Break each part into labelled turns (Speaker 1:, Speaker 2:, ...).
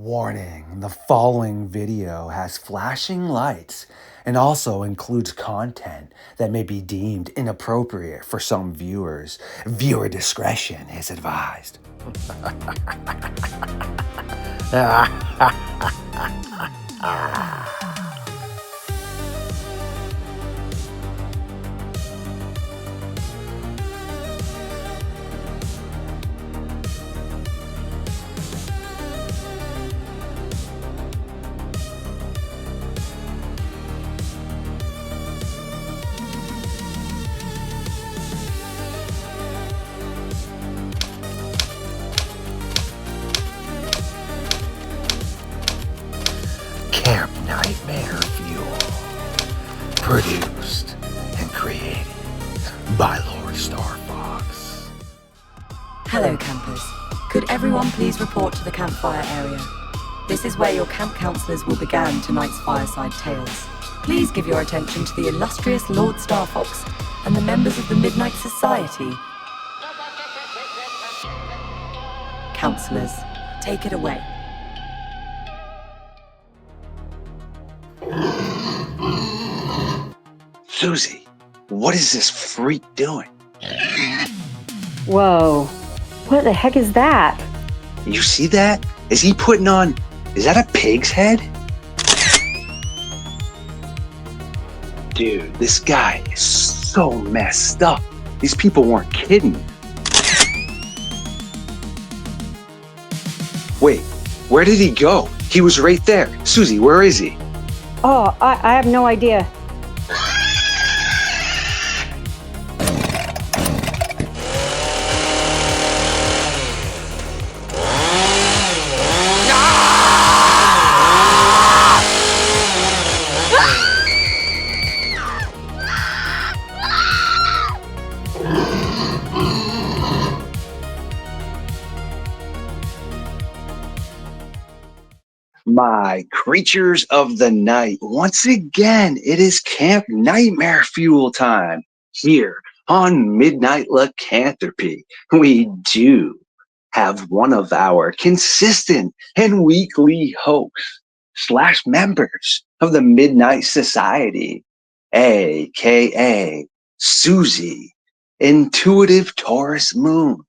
Speaker 1: Warning, the following video has flashing lights and also includes content that may be deemed inappropriate for some viewers. Viewer discretion is advised. Camp Nightmare Fuel. Produced and created by LordeStarfox.
Speaker 2: Hello campers. Could everyone please report to the campfire area? This is where your camp counselors will begin tonight's fireside tales. Please give your attention to the illustrious LordeStarfox and the members of the Midnight Society. Counselors, take it away.
Speaker 3: Susie, what is this freak doing?
Speaker 4: Whoa, what the heck is that?
Speaker 3: You see that? Is that a pig's head? Dude, this guy is so messed up. These people weren't kidding. Wait, where did he go? He was right there. Susie, where is he?
Speaker 4: Oh, I have no idea.
Speaker 3: My creatures of the night, once again, it is Camp Nightmare Fuel time. Here on Midnight Lycanthropy, we do have one of our consistent and weekly hosts / members of the Midnight Society, aka Susie, Intuitive Taurus Moon,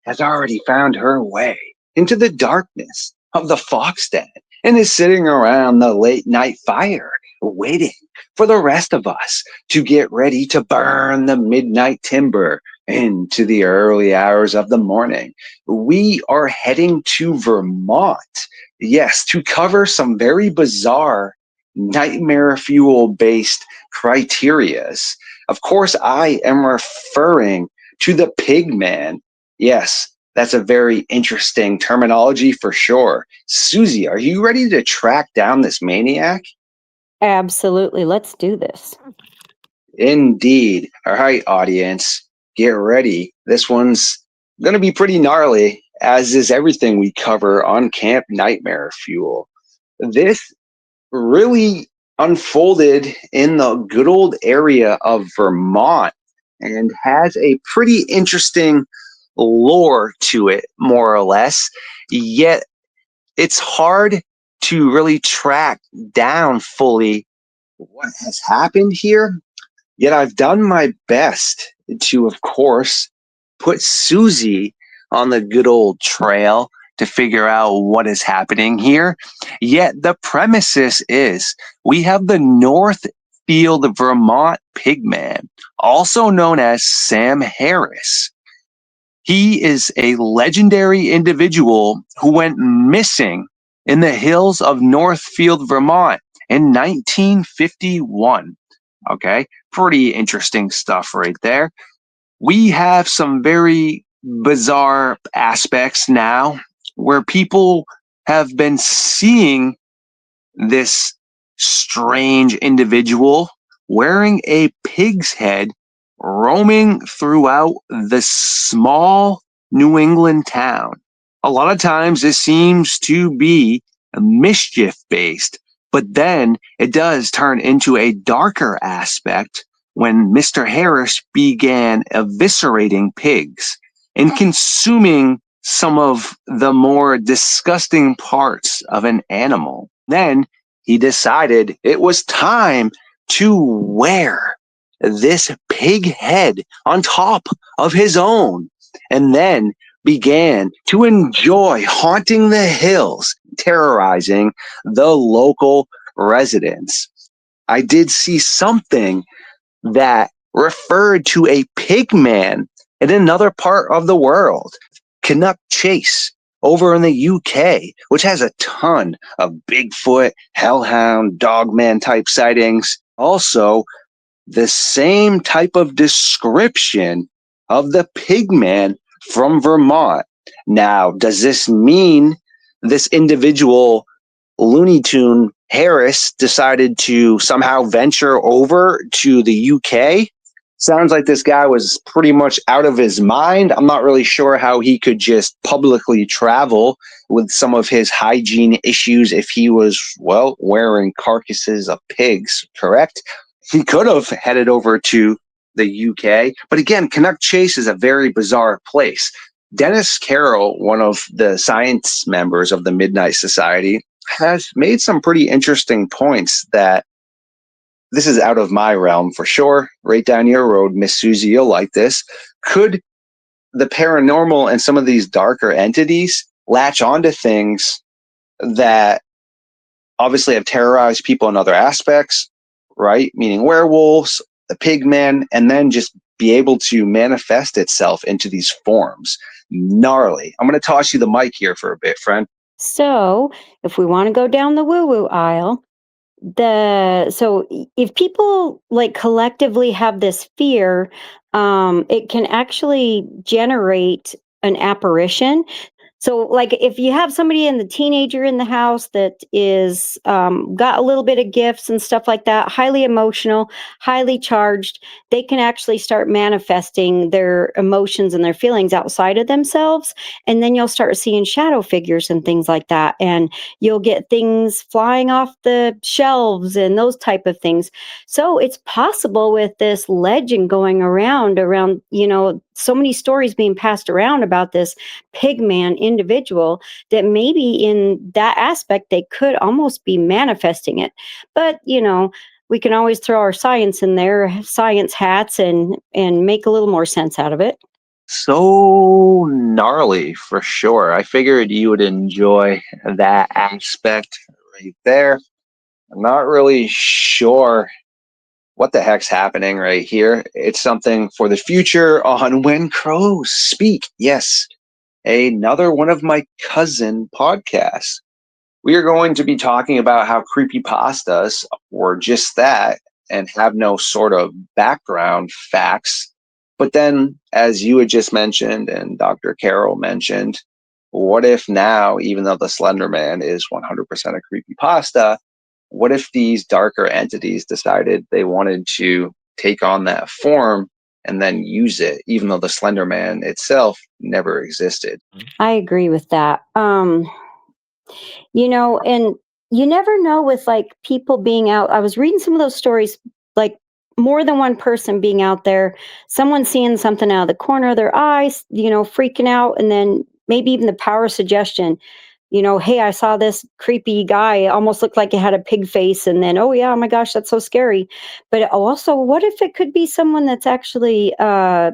Speaker 3: has already found her way into the darkness of the fox den and is sitting around the late night fire waiting for the rest of us to get ready to burn the midnight timber into the early hours of the morning. We are heading to Vermont, yes, to cover some very bizarre nightmare fuel based criterias. Of course, I am referring to the Pigman. Yes, that's a very interesting terminology for sure. Susie, are you ready to track down this maniac?
Speaker 4: Absolutely, let's do this.
Speaker 3: Indeed. All right, audience, get ready. This one's going to be pretty gnarly, as is everything we cover on Camp Nightmare Fuel. This really unfolded in the good old area of Vermont and has a pretty interesting lore to it, more or less, yet it's hard to really track down fully what has happened here. Yet I've done my best to, of course, put Susie on the good old trail to figure out what is happening here. Yet the premises is we have the Northfield, Vermont Pigman, also known as Sam Harris. He is a legendary individual who went missing in the hills of Northfield, Vermont in 1951. Okay, pretty interesting stuff right there. We have some very bizarre aspects now where people have been seeing this strange individual wearing a pig's head roaming throughout the small New England town. A lot of times this seems to be mischief based, but then it does turn into a darker aspect when Mr. Harris began eviscerating pigs and consuming some of the more disgusting parts of an animal. Then he decided it was time to wear this pig head on top of his own, and then began to enjoy haunting the hills, terrorizing the local residents. I did see something that referred to a pigman in another part of the world, Canuck Chase over in the UK, which has a ton of Bigfoot, hellhound, dogman type sightings. Also, the same type of description of the pigman from Vermont. Now, does this mean this individual Looney Tune Harris decided to somehow venture over to the UK? Sounds like this guy was pretty much out of his mind. I'm not really sure how he could just publicly travel with some of his hygiene issues if he was, well, wearing carcasses of pigs, correct? He could have headed over to the UK. But again, Canuck Chase is a very bizarre place. Dennis Carroll, one of the science members of the Midnight Society, has made some pretty interesting points that this is out of my realm for sure. Right down your road, Miss Susie, you'll like this. Could the paranormal and some of these darker entities latch onto things that obviously have terrorized people in other aspects, right? Meaning werewolves, the pigmen, and then just be able to manifest itself into these forms. Gnarly. I'm going to toss you the mic here for a bit, friend.
Speaker 4: So, if we want to go down the woo-woo aisle, if people like collectively have this fear, it can actually generate an apparition. So, like, if you have somebody in the teenager in the house that is got a little bit of gifts and stuff like that, highly emotional, highly charged, they can actually start manifesting their emotions and their feelings outside of themselves, and then you'll start seeing shadow figures and things like that, and you'll get things flying off the shelves and those type of things. So it's possible with this legend going around, so many stories being passed around about this pigman individual, that maybe in that aspect they could almost be manifesting it. But we can always throw our science in there, science hats, and make a little more sense out of it.
Speaker 3: So gnarly for sure. I figured you would enjoy that aspect right there. I'm not really sure what the heck's happening right here. It's something for the future on When Crows Speak. Yes, another one of my cousin podcasts. We are going to be talking about how creepypastas were just that and have no sort of background facts. But then, as you had just mentioned and Dr. Carroll mentioned, what if now, even though the Slender Man is 100% a creepypasta, what if these darker entities decided they wanted to take on that form and then use it, even though the Slender Man itself never existed?
Speaker 4: I agree with that. And you never know with like people being out. I was reading some of those stories, like more than one person being out there, someone seeing something out of the corner of their eyes, freaking out, and then maybe even the power of suggestion. Hey, I saw this creepy guy, it almost looked like it had a pig face, and then, oh yeah, oh my gosh, that's so scary. But also, what if it could be someone that's actually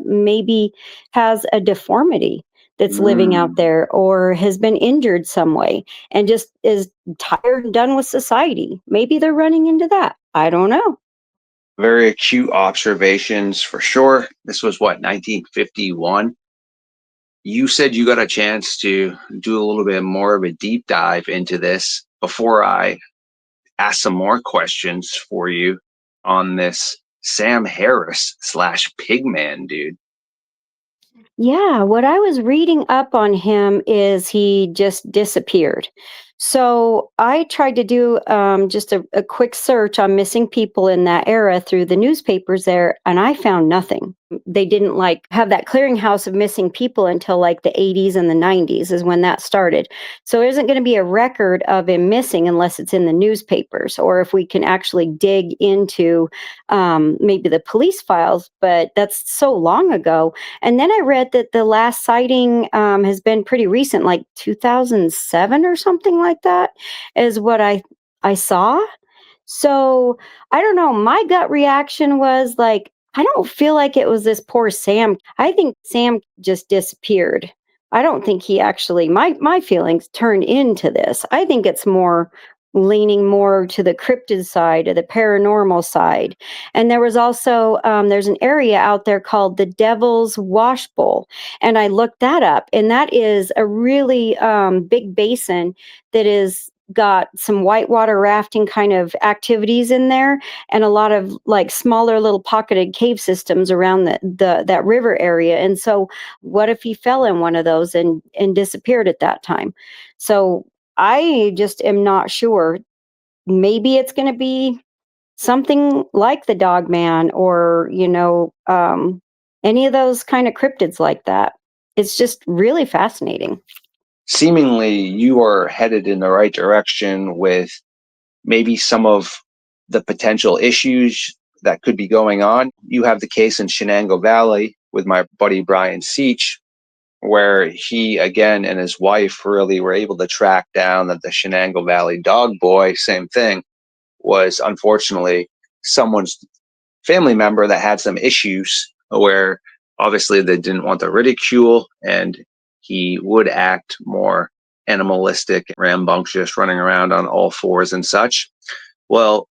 Speaker 4: maybe has a deformity, that's living out there, or has been injured some way and just is tired and done with society? Maybe they're running into that. I don't know.
Speaker 3: Very acute observations for sure. This was what, 1951? You said you got a chance to do a little bit more of a deep dive into this before I ask some more questions for you on this Sam Harris slash Pigman dude.
Speaker 4: Yeah, what I was reading up on him is he just disappeared. So I tried to do just a quick search on missing people in that era through the newspapers there, and I found nothing. They didn't like have that clearinghouse of missing people until like the 80s and the 90s is when that started. So there isn't going to be a record of him missing unless it's in the newspapers or if we can actually dig into maybe the police files. But that's so long ago. And then I read that the last sighting has been pretty recent, like 2007 or something like that, is what I saw. So I don't know. My gut reaction was like, I don't feel like it was this poor Sam. I think Sam just disappeared. I don't think he actually my feelings turned into this. I think it's more leaning more to the cryptid side or the paranormal side. And there was also there's an area out there called the Devil's Wash Bowl, and I looked that up, and that is a really big basin that is got some whitewater rafting kind of activities in there and a lot of like smaller little pocketed cave systems around the that river area. And so what if he fell in one of those and disappeared at that time? So I just am not sure. Maybe it's going to be something like the dog man or any of those kind of cryptids like that. It's just really fascinating.
Speaker 3: Seemingly, you are headed in the right direction with maybe some of the potential issues that could be going on. You have the case in Shenango Valley with my buddy Brian Seach, where he again and his wife really were able to track down that the Shenango Valley dog boy, same thing, was unfortunately someone's family member that had some issues where obviously they didn't want the ridicule and he would act more animalistic, rambunctious, running around on all fours and such. Well,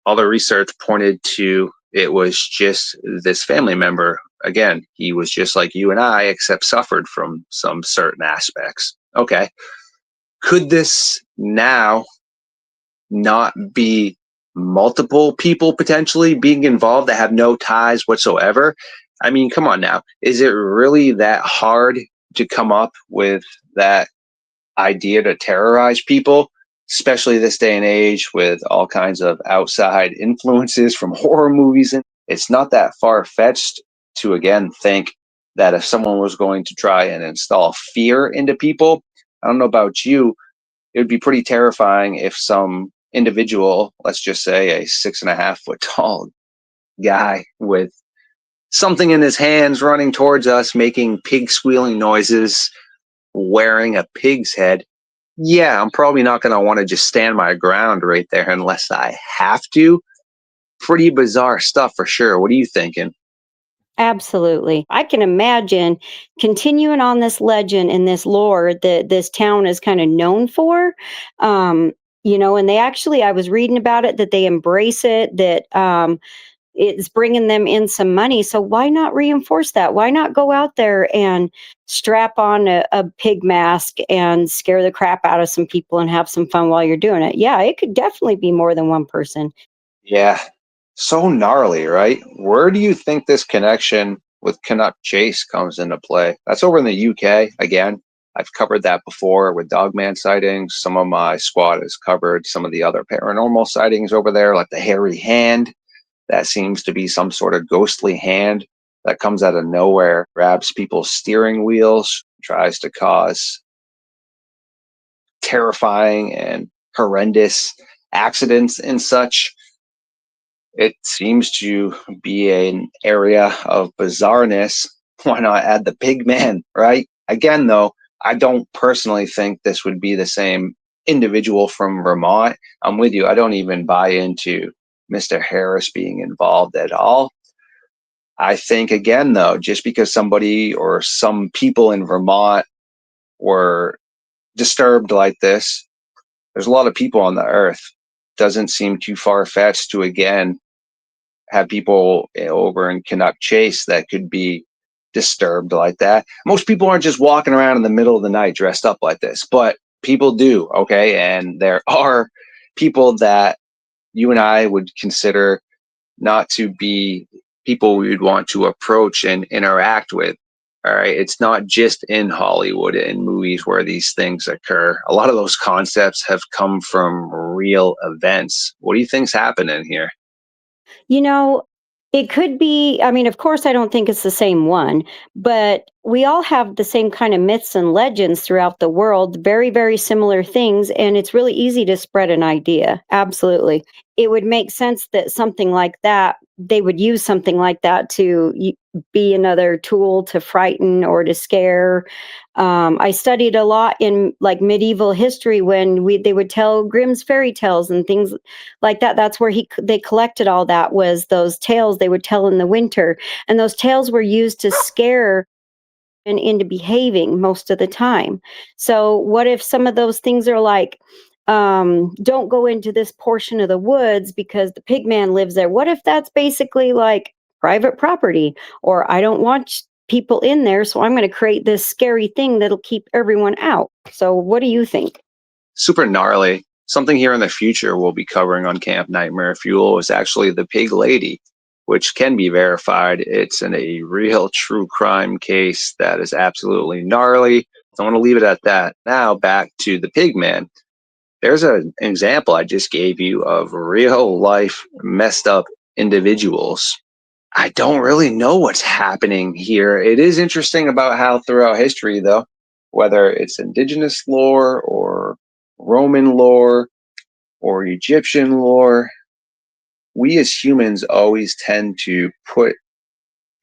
Speaker 3: all the research pointed to it was just this family member. Again, he was just like you and I, except suffered from some certain aspects. Okay. Could this now not be multiple people potentially being involved that have no ties whatsoever? I mean, come on now. Is it really that hard to come up with that idea to terrorize people, especially this day and age with all kinds of outside influences from horror movies? And it's not that far fetched to again think that if someone was going to try and install fear into people, I don't know about you, it would be pretty terrifying if some individual, let's just say a 6.5 foot tall guy with something in his hands running towards us, making pig squealing noises, wearing a pig's head. Yeah, I'm probably not going to want to just stand my ground right there unless I have to. Pretty bizarre stuff for sure. What are you thinking?
Speaker 4: Absolutely. I can imagine continuing on this legend and this lore that this town is kind of known for. And they actually, I was reading about it, that they embrace it, that it's bringing them in some money. So why not reinforce that? Why not go out there and strap on a pig mask and scare the crap out of some people and have some fun while you're doing it? Yeah, it could definitely be more than one person.
Speaker 3: Yeah, so gnarly, right? Where do you think this connection with Canuck Chase comes into play? That's over in the UK. Again, I've covered that before with Dogman sightings. Some of my squad has covered some of the other paranormal sightings over there, like the hairy hand. That seems to be some sort of ghostly hand that comes out of nowhere, grabs people's steering wheels, tries to cause terrifying and horrendous accidents and such. It seems to be an area of bizarreness. Why not add the Pigman, right? Again, though, I don't personally think this would be the same individual from Vermont. I'm with you. I don't even buy into Mr. Harris being involved at all. I think, again, though, just because somebody or some people in Vermont were disturbed like this, there's a lot of people on the earth. Doesn't seem too far fetched to, again, have people over in Canuck Chase that could be disturbed like that. Most people aren't just walking around in the middle of the night dressed up like this, but people do, okay? And there are people that you and I would consider not to be people we would want to approach and interact with. All right. It's not just in Hollywood and movies where these things occur. A lot of those concepts have come from real events. What do you think's happening here?
Speaker 4: You know, it could be, I mean, of course, I don't think it's the same one, but we all have the same kind of myths and legends throughout the world, very, very similar things. And it's really easy to spread an idea. Absolutely. It would make sense that something like that, they would use something like that to be another tool to frighten or to scare. I studied a lot in like medieval history when they would tell Grimm's fairy tales and things like that. That's where they collected all that, was those tales they would tell in the winter, and those tales were used to scare and into behaving most of the time. So what if some of those things are like, don't go into this portion of the woods because the pigman lives there? What if that's basically like private property, or I don't want people in there, so I'm going to create this scary thing that'll keep everyone out? So what do you think?
Speaker 3: Super gnarly. Something here in the future we'll be covering on Camp Nightmare Fuel is actually the Pig Lady, which can be verified. It's in a real true crime case that is absolutely gnarly. I want to leave it at that. Now back to the Pigman. There's an example I just gave you of real life messed up individuals. I don't really know what's happening here. It is interesting about how throughout history, though, whether it's indigenous lore or Roman lore or Egyptian lore, we as humans always tend to put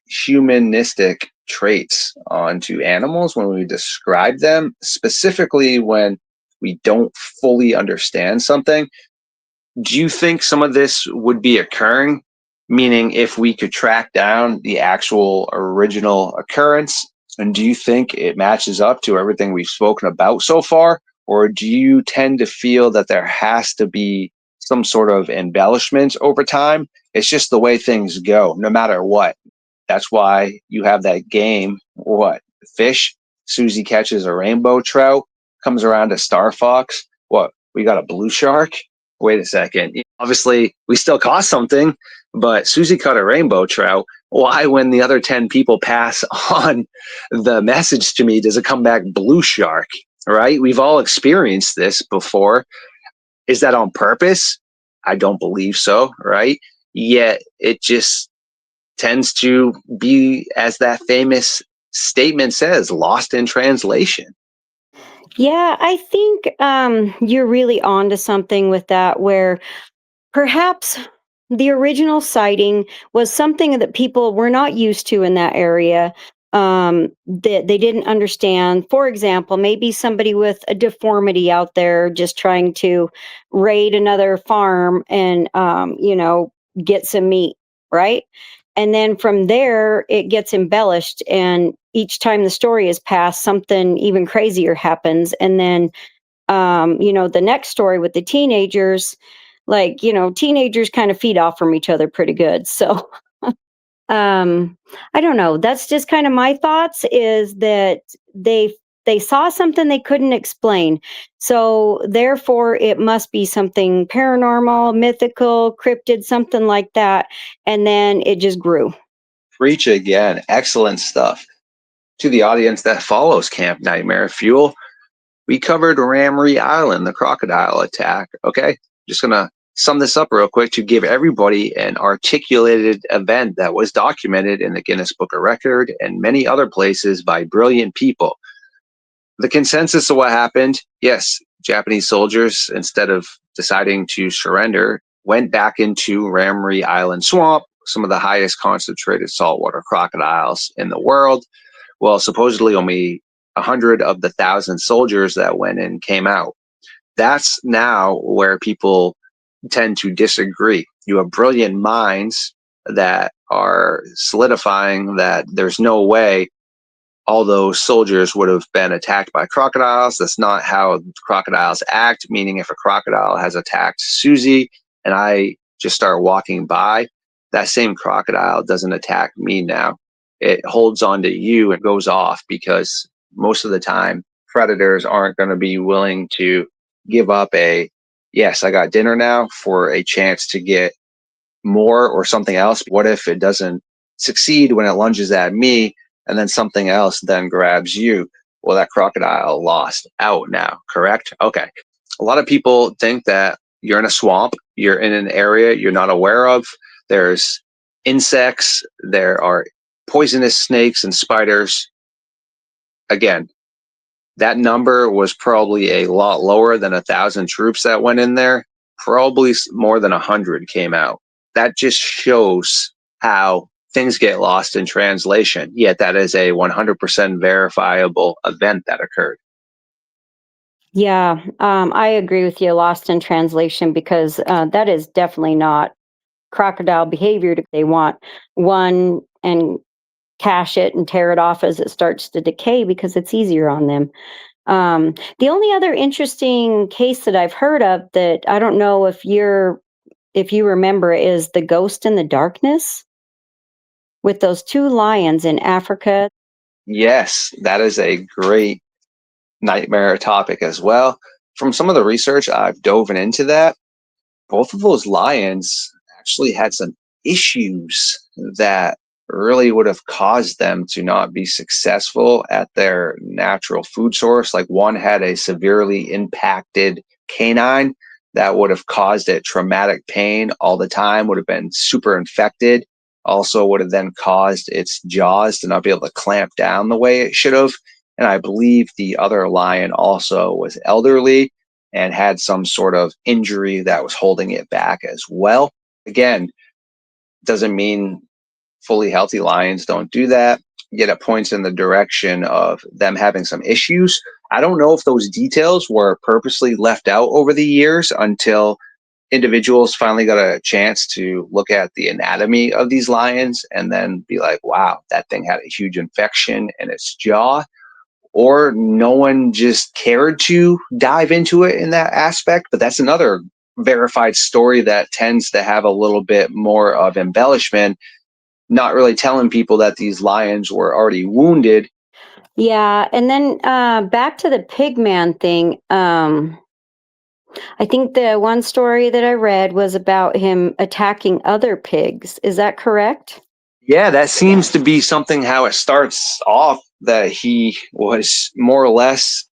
Speaker 3: humanistic traits onto animals when we describe them, specifically when we don't fully understand something. Do you think some of this would be occurring? Meaning, if we could track down the actual original occurrence, and do you think it matches up to everything we've spoken about so far? Or do you tend to feel that there has to be some sort of embellishment over time? It's just the way things go, no matter what. That's why you have that game. What? Fish? Susie catches a rainbow trout, comes around to Star Fox. What? We got a blue shark? Wait a second. Obviously, we still caught something, but Susie caught a rainbow trout. Why, when the other 10 people pass on the message to me, does it come back blue shark? Right? We've all experienced this before. Is that on purpose? I don't believe so. Right? Yet it just tends to be, as that famous statement says, lost in translation.
Speaker 4: Yeah, I think you're really onto something with that, where perhaps the original sighting was something that people were not used to in that area, that they didn't understand. For example, maybe somebody with a deformity out there just trying to raid another farm and, get some meat, right? And then from there, it gets embellished. And each time the story is passed, something even crazier happens. And then the next story with the teenagers, like, teenagers kind of feed off from each other pretty good. So, I don't know. That's just kind of my thoughts, is that they saw something they couldn't explain. So therefore it must be something paranormal, mythical, cryptid, something like that. And then it just grew.
Speaker 3: Preach again. Excellent stuff. To the audience that follows Camp Nightmare Fuel, we covered Ramree Island, the crocodile attack. Okay, just gonna sum this up real quick to give everybody an articulated event that was documented in the Guinness Book of Record and many other places by brilliant people. The consensus of what happened: yes, Japanese soldiers, instead of deciding to surrender, went back into Ramree Island swamp, some of the highest concentrated saltwater crocodiles in the world. Well, supposedly only 100 of the 1,000 soldiers that went in came out. That's now where people tend to disagree. You have brilliant minds that are solidifying that there's no way all those soldiers would have been attacked by crocodiles. That's not how crocodiles act, meaning if a crocodile has attacked Susie and I just start walking by, that same crocodile doesn't attack me now. It holds on to you and goes off, because most of the time predators aren't going to be willing to give up a, yes, I got dinner now, for a chance to get more or something else. What if it doesn't succeed when it lunges at me? and then something else then grabs you. Well, that crocodile lost out now, correct? Okay. A lot of people think that you're in a swamp, you're in an area you're not aware of. There's insects, there are poisonous snakes and spiders. Again, that number was probably a lot lower than 1,000 troops that went in there. Probably more than 100 came out. That just shows how things get lost in translation. Yet that is a 100% verifiable event that occurred.
Speaker 4: Yeah, I agree with you. Lost in translation because that is definitely not crocodile behavior. They want one and cash it and tear it off as it starts to decay because it's easier on them. The only other interesting case that I've heard of that I don't know if you remember is the ghost in the darkness with those two lions in Africa.
Speaker 3: Yes, that is a great nightmare topic as well. From some of the research I've dove into that, both of those lions actually had some issues that really would have caused them to not be successful at their natural food source. Like one had a severely impacted canine that would have caused it traumatic pain all the time, would have been super infected. Also, would have then caused its jaws to not be able to clamp down the way it should have. And I believe the other lion also was elderly and had some sort of injury that was holding it back as well. Again, doesn't mean fully healthy lions don't do that, yet it points in the direction of them having some issues. I don't know if those details were purposely left out over the years until individuals finally got a chance to look at the anatomy of these lions and then be like, wow, that thing had a huge infection in its jaw, or no one just cared to dive into it in that aspect. But that's another verified story that tends to have a little bit more of embellishment, not really telling people that these lions were already wounded.
Speaker 4: Yeah, and then back to the Pigman thing. I think the one story that I read was about him attacking other pigs. Is that correct?
Speaker 3: Yeah, that seems to be something how it starts off, that he was more or less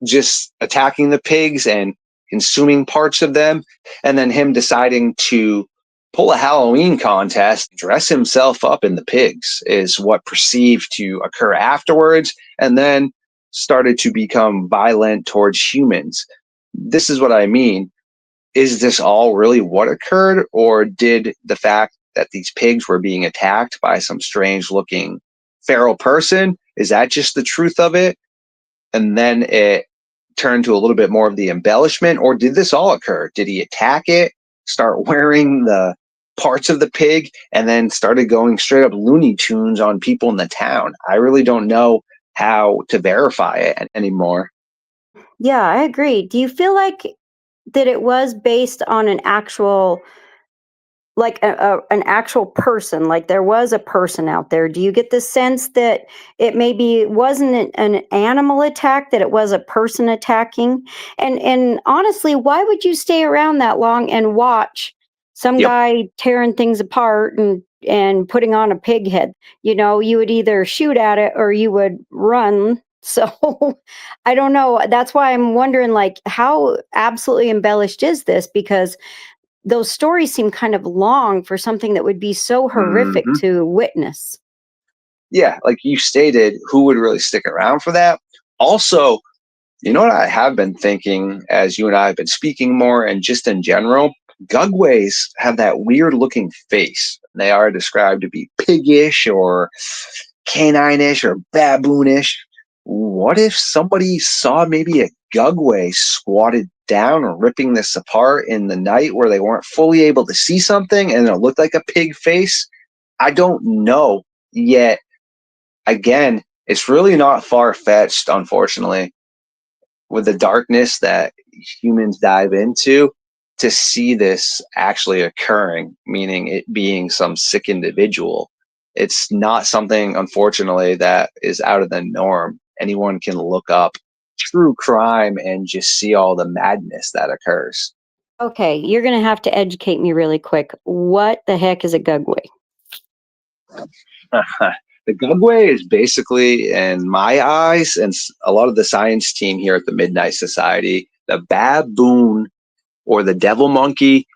Speaker 3: just attacking the pigs and consuming parts of them. And then him deciding to pull a Halloween contest, dress himself up in the pigs is what perceived to occur afterwards. And then started to become violent towards humans. This is what I mean. Is this all really what occurred, or did the fact that these pigs were being attacked by some strange looking feral person, is that just the truth of it? And then it turned to a little bit more of the embellishment, or did this all occur? Did he attack it, start wearing the parts of the pig, and then started going straight up Looney Tunes on people in the town? I really don't know how to verify it anymore.
Speaker 4: Yeah, I agree. Do you feel like that it was based on an actual like an actual person, like there was a person out there? Do you get the sense that it maybe wasn't an animal attack, that it was a person attacking? And honestly, why would you stay around that long and watch some
Speaker 3: Yep.
Speaker 4: guy tearing things apart and putting on a pig head? You know, you would either shoot at it or you would run. So I don't know. That's why I'm wondering, like, how absolutely embellished is this? Because those stories seem kind of long for something that would be so horrific
Speaker 3: Mhm.
Speaker 4: to witness.
Speaker 3: Yeah, like you stated, who would really stick around for that? Also, you know what I have been thinking as you and I have been speaking more, and just in general, Gugways have that weird looking face. They are described to be piggish or canine-ish or baboonish. What if somebody saw maybe a Gugway squatted down or ripping this apart in the night where they weren't fully able to see something and it looked like a pig face? I don't know. Yet again, it's really not far fetched, unfortunately, with the darkness that humans dive into, to see this actually occurring, meaning it being some sick individual. It's not something, unfortunately, that is out of the norm. Anyone can look up true crime and just see all the madness that occurs.
Speaker 4: Okay, you're going to have to educate me really quick. What the heck is a gugway?
Speaker 3: The Gugway is basically, in my eyes, and a lot of the science team here at the Midnight Society, the baboon or the devil monkey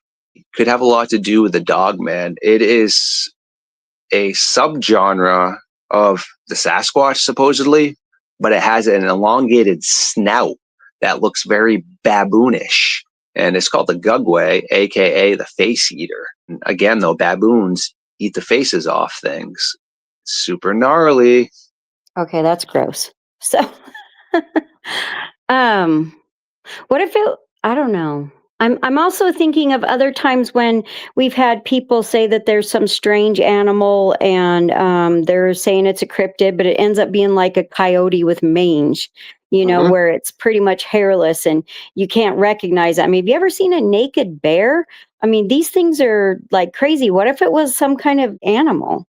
Speaker 3: could have a lot to do with the dogman. It is a subgenre of the Sasquatch, supposedly, but it has an elongated snout that looks very baboonish. And it's called the Gugway, aka the face eater. Again, though, baboons eat the faces off things. Super gnarly.
Speaker 4: Okay, that's gross. So, what if it? I don't know. I'm also thinking of other times when we've had people say that there's some strange animal and they're saying it's a cryptid, but it ends up being like a coyote with mange,
Speaker 3: Mhm.
Speaker 4: where it's pretty much hairless and you can't recognize that. I mean, have you ever seen a naked bear? I mean, these things are like crazy. What if it was some kind of animal?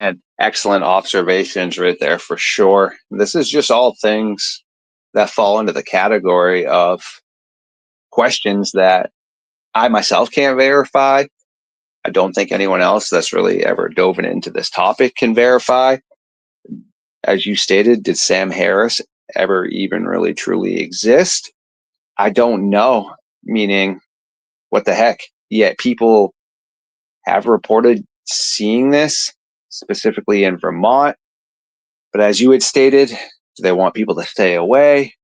Speaker 3: And excellent observations right there for sure. This is just all things that fall into the category of questions that I myself can't verify. I don't think anyone else that's really ever dove into this topic can verify. As you stated, did Sam Harris ever even really truly exist? I don't know, meaning, what the heck? Yet people have reported seeing this, specifically in Vermont. But as you had stated, they want people to stay away.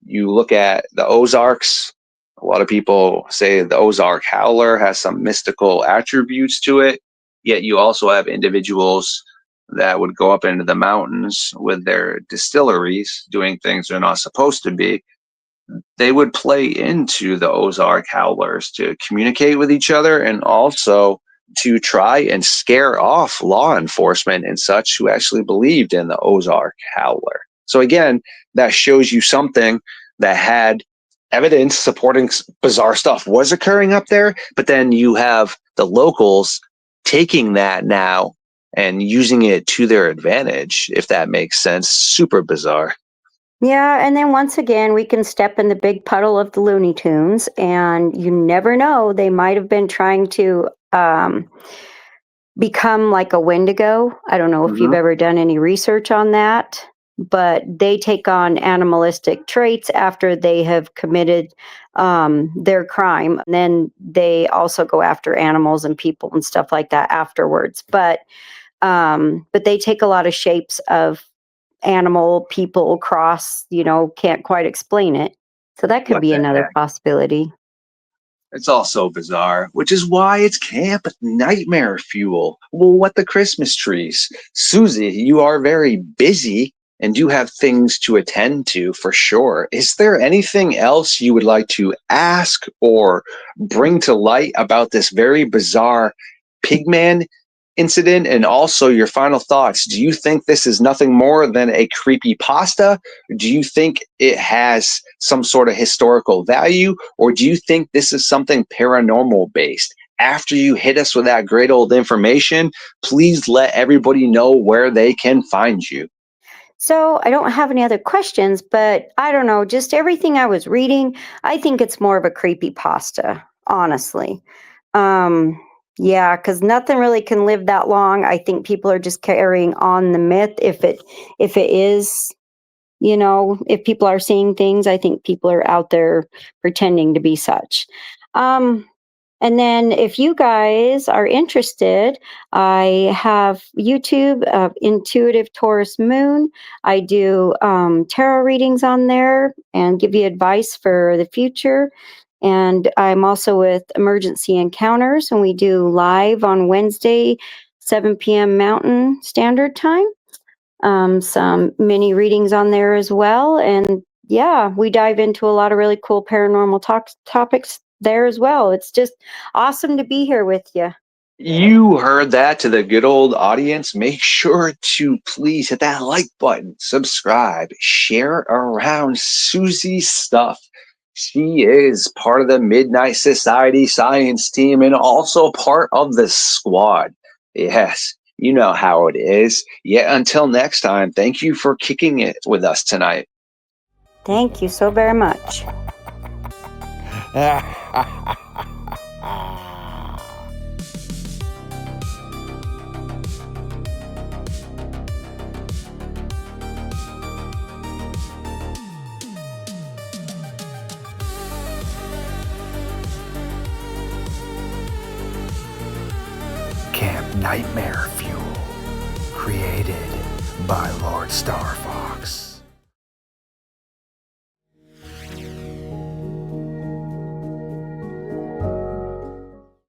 Speaker 3: You look at the Ozarks, a lot of people say the Ozark howler has some mystical attributes to it, yet you also have individuals that would go up into the mountains with their distilleries doing things they're not supposed to be. They would play into the Ozark howlers to communicate with each other and also to try and scare off law enforcement and such who actually believed in the Ozark howler. So again, that shows you something that had evidence supporting bizarre stuff was occurring up there, but then you have the locals taking that now and using it to their advantage, if that makes sense. Super bizarre.
Speaker 4: Yeah, and then once again, we can step in the big puddle of the Looney Tunes, and you never know. They might have been trying to become like a Wendigo. I don't know if you've
Speaker 3: Mhm.
Speaker 4: ever done any research on that, but they take on animalistic traits after they have committed their crime. And then they also go after animals and people and stuff like that afterwards. But they take a lot of shapes of animal, people, cross, can't quite explain it. So that could
Speaker 3: What
Speaker 4: be
Speaker 3: the
Speaker 4: another
Speaker 3: heck?
Speaker 4: possibility.
Speaker 3: It's all so bizarre, which is why it's camp nightmare fuel. Well, what the Christmas trees? Susie, you are very busy and do have things to attend to for sure. Is there anything else you would like to ask or bring to light about this very bizarre Pigman incident? And also your final thoughts. Do you think this is nothing more than a creepy pasta? Do you think it has some sort of historical value? Or do you think this is something paranormal based? After you hit us with that great old information, please let everybody know where they can find you.
Speaker 4: So I don't have any other questions, but I don't know, just everything I was reading, I think it's more of a creepy pasta, honestly. Um, yeah, because nothing really can live that long. I think people are just carrying on the myth. If it is, if people are seeing things, I think people are out there pretending to be such. Um, and then, if you guys are interested, I have YouTube, Intuitive Taurus Moon. I do tarot readings on there and give you advice for the future. And I'm also with Emergency Encounters, and we do live on Wednesday, 7 p.m. Mountain Standard Time. Some mini readings on there as well. And yeah, we dive into a lot of really cool paranormal topics there as well. It's just awesome to be here with you.
Speaker 3: You heard that to the good old audience. Make sure to please hit that like button, subscribe, share around Susie's stuff. She is part of the Midnight Society science team and also part of the squad. Yes, you know how it is. Yet until next time, thank you for kicking it with us tonight.
Speaker 4: Thank you so very much.
Speaker 1: Camp Nightmare Fuel, created by LordeStarfox.